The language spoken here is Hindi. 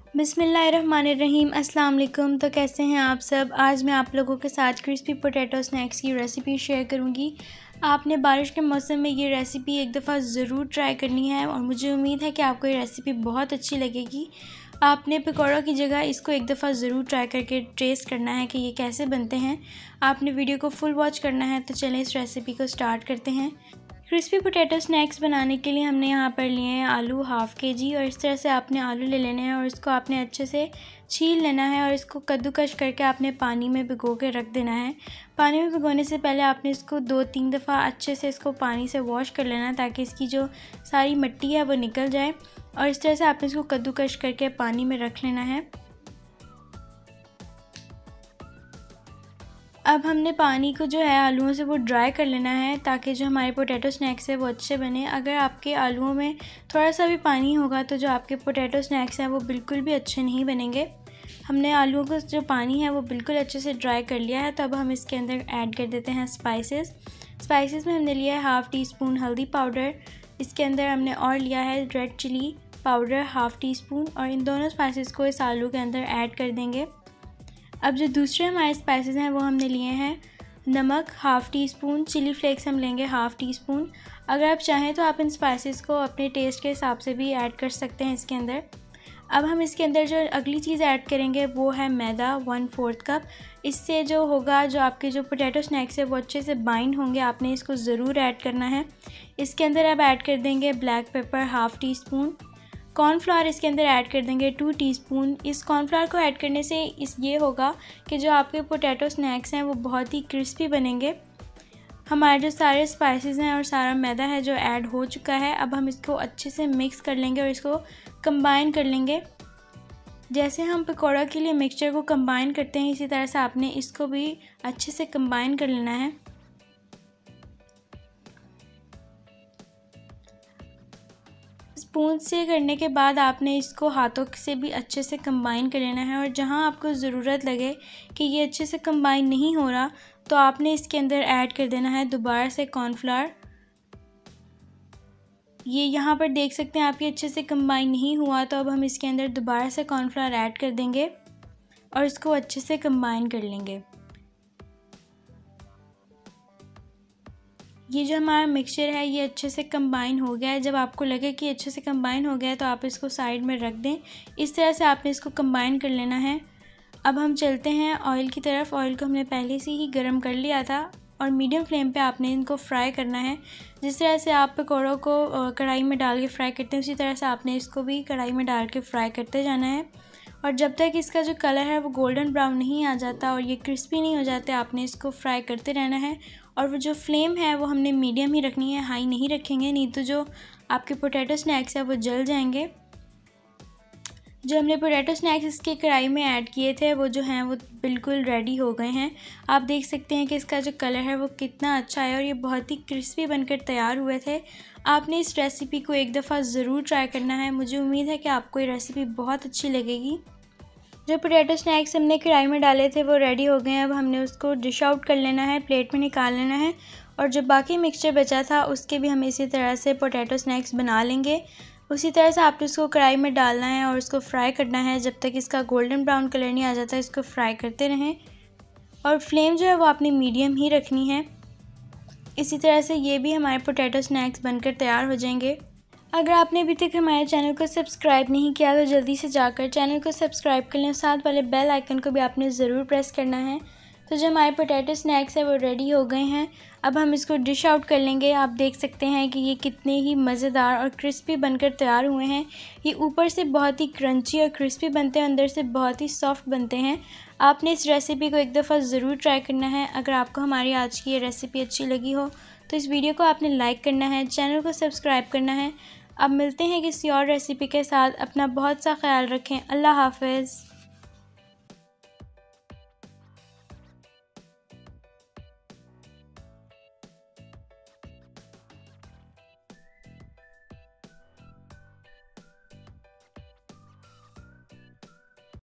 बिस्मिल्लाहिर्रहमानिर्रहीम। अस्सलाम वालेकुम। तो कैसे हैं आप सब। आज मैं आप लोगों के साथ क्रिस्पी पोटैटो स्नैक्स की रेसिपी शेयर करूंगी। आपने बारिश के मौसम में ये रेसिपी एक दफ़ा ज़रूर ट्राई करनी है और मुझे उम्मीद है कि आपको ये रेसिपी बहुत अच्छी लगेगी। आपने पकौड़ों की जगह इसको एक दफ़ा ज़रूर ट्राई करके टेस्ट करना है कि ये कैसे बनते हैं। आपने वीडियो को फुल वॉच करना है। तो चलें इस रेसिपी को स्टार्ट करते हैं। क्रिस्पी पोटैटो स्नैक्स बनाने के लिए हमने यहाँ पर लिए हैं आलू हाफ़ kg और इस तरह से आपने आलू ले लेने हैं और इसको आपने अच्छे से छील लेना है और इसको कद्दूकश करके आपने पानी में भिगो के रख देना है। पानी में भिगोने से पहले आपने इसको 2-3 दफ़ा अच्छे से इसको पानी से वॉश कर लेना है ताकि इसकी जो सारी मिट्टी है वो निकल जाए। और इस तरह से आपने इसको कद्दूकश करके पानी में रख लेना है। अब हमने पानी को जो है आलूओं से वो ड्राई कर लेना है ताकि जो हमारे पोटैटो स्नैक्स है वो अच्छे बने। अगर आपके आलूओं में थोड़ा सा भी पानी होगा तो जो आपके पोटैटो स्नैक्स हैं वो बिल्कुल भी अच्छे नहीं बनेंगे। हमने आलूओं का जो पानी है वो बिल्कुल अच्छे से ड्राई कर लिया है। तो अब हम इसके अंदर ऐड कर देते हैं स्पाइसेस में हमने लिया है हाफ़ टी स्पून हल्दी पाउडर। इसके अंदर हमने और लिया है red chilli powder half teaspoon और इन दोनों स्पाइसेस को इस आलू के अंदर ऐड कर देंगे। अब जो दूसरे हमारे स्पाइसेस हैं वो हमने लिए हैं नमक half teaspoon, chilli flakes हम लेंगे हाफ़ टी स्पून। अगर आप चाहें तो आप इन स्पाइसेस को अपने टेस्ट के हिसाब से भी ऐड कर सकते हैं इसके अंदर। अब हम इसके अंदर जो अगली चीज़ ऐड करेंगे वो है मैदा 1/4 कप। इससे जो होगा जो आपके जो पोटैटो स्नैक्स है वो अच्छे से बाइंड होंगे। आपने इसको ज़रूर ऐड करना है। इसके अंदर अब ऐड कर देंगे black pepper half tea spoon. Cornflour इसके अंदर ऐड कर देंगे 2 टीस्पून। इस कॉर्नफ्लावर को ऐड करने से ये होगा कि जो आपके पोटैटो स्नैक्स हैं वो बहुत ही क्रिस्पी बनेंगे। हमारे जो सारे स्पाइसेस हैं और सारा मैदा है जो ऐड हो चुका है। अब हम इसको अच्छे से मिक्स कर लेंगे और इसको कंबाइन कर लेंगे। जैसे हम पकौड़ा के लिए मिक्सचर को कंबाइन करते हैं इसी तरह से आपने इसको भी अच्छे से कंबाइन कर लेना है। स्पून से करने के बाद आपने इसको हाथों से भी अच्छे से कंबाइन कर लेना है और जहां आपको ज़रूरत लगे कि ये अच्छे से कंबाइन नहीं हो रहा तो आपने इसके अंदर ऐड कर देना है दोबारा से कॉर्नफ्लावर। ये यहाँ पर देख सकते हैं आप ये अच्छे से कंबाइन नहीं हुआ तो अब हम इसके अंदर दोबारा से कॉर्नफ्लावर ऐड कर देंगे और इसको अच्छे से कंबाइन कर लेंगे। ये जो हमारा मिक्सचर है ये अच्छे से कंबाइन हो गया है। जब आपको लगे कि अच्छे से कंबाइन हो गया है तो आप इसको साइड में रख दें। इस तरह से आपने इसको कंबाइन कर लेना है। अब हम चलते हैं ऑयल की तरफ। ऑयल को हमने पहले से ही गर्म कर लिया था और मीडियम फ्लेम पे आपने इनको फ्राई करना है। जिस तरह से आप पकौड़ों को कढ़ाई में डाल के फ्राई करते हैं उसी तरह से आपने इसको भी कढ़ाई में डाल के फ्राई करते जाना है। और जब तक इसका जो कलर है वो गोल्डन ब्राउन नहीं आ जाता और ये क्रिस्पी नहीं हो जाते आपने इसको फ्राई करते रहना है। और वो जो फ्लेम है वो हमने मीडियम ही रखनी है, हाई नहीं रखेंगे, नहीं तो जो आपके पोटैटो स्नैक्स है वो जल जाएंगे। जो हमने पोटैटो स्नैक्स इसके कढ़ाई में ऐड किए थे वो जो हैं वो बिल्कुल रेडी हो गए हैं। आप देख सकते हैं कि इसका जो कलर है वो कितना अच्छा है और ये बहुत ही क्रिस्पी बनकर तैयार हुए थे। आपने इस रेसिपी को एक दफ़ा ज़रूर ट्राई करना है। मुझे उम्मीद है कि आपको ये रेसिपी बहुत अच्छी लगेगी। जो पोटैटो स्नैक्स हमने कढ़ाई में डाले थे वो रेडी हो गए हैं। अब हमने उसको डिश आउट कर लेना है, प्लेट में निकाल लेना है और जो बाकी मिक्सचर बचा था उसके भी हम इसी तरह से पोटैटो स्नैक्स बना लेंगे। उसी तरह से आपने उसको कढ़ाई में डालना है और उसको फ्राई करना है जब तक इसका गोल्डन ब्राउन कलर नहीं आ जाता। इसको फ्राई करते रहें और फ्लेम जो है वो आपने मीडियम ही रखनी है। इसी तरह से ये भी हमारे पोटैटो स्नैक्स बनकर तैयार हो जाएंगे। अगर आपने अभी तक हमारे चैनल को सब्सक्राइब नहीं किया तो जल्दी से जाकर चैनल को सब्सक्राइब कर लें। साथ वाले बेल आइकन को भी आपने ज़रूर प्रेस करना है। तो जो हमारे पोटैटो स्नैक्स है वो रेडी हो गए हैं। अब हम इसको डिश आउट कर लेंगे। आप देख सकते हैं कि ये कितने ही मज़ेदार और क्रिस्पी बनकर तैयार हुए हैं। ये ऊपर से बहुत ही क्रंची और क्रिस्पी बनते हैं, अंदर से बहुत ही सॉफ्ट बनते हैं। आपने इस रेसिपी को एक दफ़ा ज़रूर ट्राई करना है। अगर आपको हमारी आज की ये रेसिपी अच्छी लगी हो तो इस वीडियो को आपने लाइक करना है, चैनल को सब्सक्राइब करना है। अब मिलते हैं किसी और रेसिपी के साथ। अपना बहुत सा ख्याल रखें। अल्लाह हाफ़िज़।